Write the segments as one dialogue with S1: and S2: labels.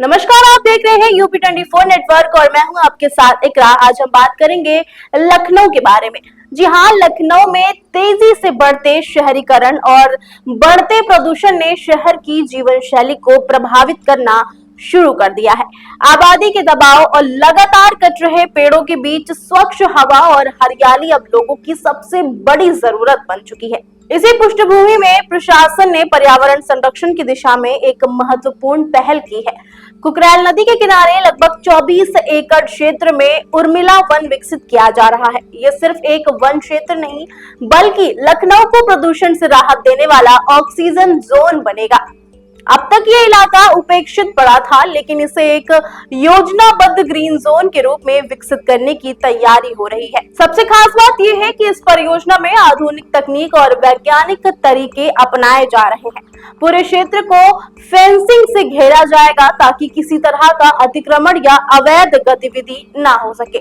S1: नमस्कार, आप देख रहे हैं यूपी 24 नेटवर्क और मैं हूं आपके साथ इकरा। आज हम बात करेंगे लखनऊ के बारे में। जी हां, लखनऊ में तेजी से बढ़ते शहरीकरण और बढ़ते प्रदूषण ने शहर की जीवन शैली को प्रभावित करना शुरू कर दिया है। आबादी के दबाव और लगातार कट रहे पेड़ों के बीच स्वच्छ हवा और हरियाली अब लोगों की सबसे बड़ी जरूरत बन चुकी है। इसी पृष्ठभूमि में प्रशासन ने पर्यावरण संरक्षण की दिशा में एक महत्वपूर्ण पहल की है। कुकरेल नदी के किनारे लगभग 24 एकड़ क्षेत्र में उर्मिला वन विकसित किया जा रहा है। ये सिर्फ एक वन क्षेत्र नहीं, बल्कि लखनऊ को प्रदूषण से राहत देने वाला ऑक्सीजन जोन बनेगा। अब तक ये इलाका उपेक्षित पड़ा था, लेकिन इसे एक योजनाबद्ध ग्रीन जोन के रूप में विकसित करने की तैयारी हो रही है। सबसे खास बात यह है कि इस परियोजना में आधुनिक तकनीक और वैज्ञानिक तरीके अपनाए जा रहे हैं। पूरे क्षेत्र को फेंसिंग से घेरा जाएगा ताकि किसी तरह का अतिक्रमण या अवैध गतिविधि ना हो सके।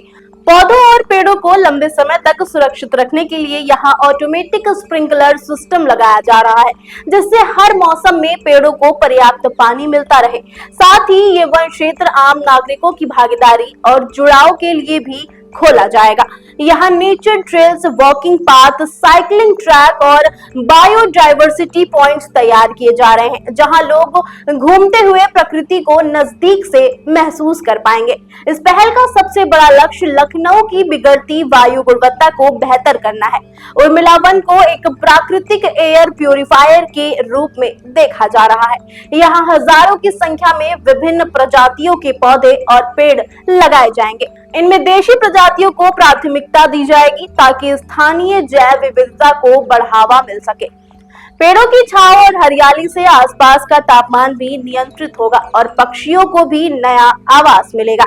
S1: पौधों और पेड़ों को लंबे समय तक सुरक्षित रखने के लिए यहाँ ऑटोमेटिक स्प्रिंकलर सिस्टम लगाया जा रहा है, जिससे हर मौसम में पेड़ों को पर्याप्त पानी मिलता रहे। साथ ही ये वन क्षेत्र आम नागरिकों की भागीदारी और जुड़ाव के लिए भी खोला जाएगा। यहाँ nature trails, walking path, cycling track और बायोडाइवर्सिटी पॉइंट्स तैयार किए जा रहे हैं, जहाँ लोग घूमते हुए प्रकृति को नजदीक से महसूस कर पाएंगे। इस पहल का सबसे बड़ा लक्ष्य लखनऊ की बिगड़ती वायु गुणवत्ता को बेहतर करना है। उर्मिला वन को एक प्राकृतिक एयर प्यूरिफायर के रूप में देखा जा रहा है। यहाँ हजारों की संख्या में विभिन्न प्रजातियों के पौधे और पेड़ लगाए जाएंगे। इनमें देशी प्रजातियों को प्राथमिकता दी जाएगी ताकि स्थानीय जैव विविधता को बढ़ावा मिल सके। पेड़ों की छांव और हरियाली से आसपास का तापमान भी नियंत्रित होगा और पक्षियों को भी नया आवास मिलेगा।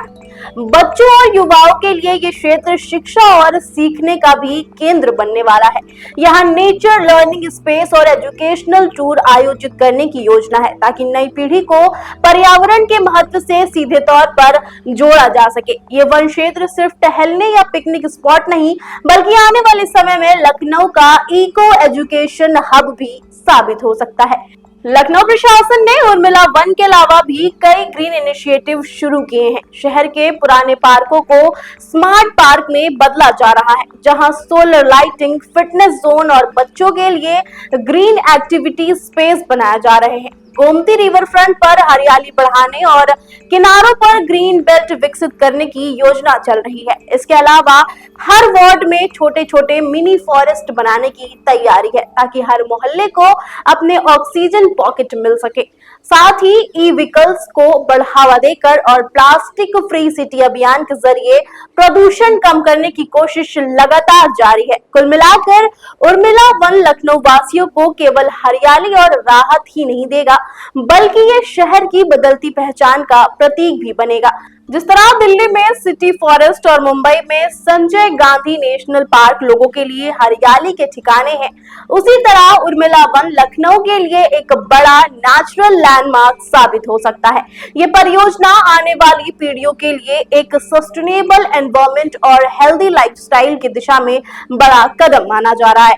S1: बच्चों और युवाओं के लिए ये क्षेत्र शिक्षा और सीखने का भी केंद्र बनने वाला है। यहाँ नेचर लर्निंग स्पेस और एजुकेशनल टूर आयोजित करने की योजना है, ताकि नई पीढ़ी को पर्यावरण के महत्व से सीधे तौर पर जोड़ा जा सके। ये वन क्षेत्र सिर्फ टहलने या पिकनिक स्पॉट नहीं, बल्कि आने वाले समय में लखनऊ का इको एजुकेशन हब भी साबित हो सकता है। लखनऊ प्रशासन ने उर्मिला वन के अलावा भी कई ग्रीन इनिशिएटिव शुरू किए हैं। शहर के पुराने पार्कों को स्मार्ट पार्क में बदला जा रहा है, जहां सोलर लाइटिंग, फिटनेस जोन और बच्चों के लिए ग्रीन एक्टिविटी स्पेस बनाए जा रहे हैं। गोमती रिवर फ्रंट पर हरियाली बढ़ाने और किनारों पर ग्रीन बेल्ट विकसित करने की योजना चल रही है। इसके अलावा हर वार्ड में छोटे छोटे मिनी फॉरेस्ट बनाने की तैयारी है, ताकि हर मोहल्ले को अपने ऑक्सीजन पॉकेट मिल सके। साथ ही ई व्हीकल्स को बढ़ावा देकर और प्लास्टिक फ्री सिटी अभियान के जरिए प्रदूषण कम करने की कोशिश लगातार जारी है। कुल मिलाकर उर्मिला वन लखनऊ वासियों को केवल हरियाली और राहत ही नहीं देगा, बल्कि ये शहर की बदलती पहचान का प्रतीक भी बनेगा। जिस तरह दिल्ली में सिटी फॉरेस्ट और मुंबई में संजय गांधी नेशनल पार्क लोगों के लिए हरियाली के ठिकाने हैं, उसी तरह उर्मिला वन लखनऊ के लिए एक बड़ा नेचुरल लैंडमार्क साबित हो सकता है। ये परियोजना आने वाली पीढ़ियों के लिए एक सस्टेनेबल एनवायरनमेंट और हेल्दी लाइफस्टाइल की दिशा में बड़ा कदम माना जा रहा है।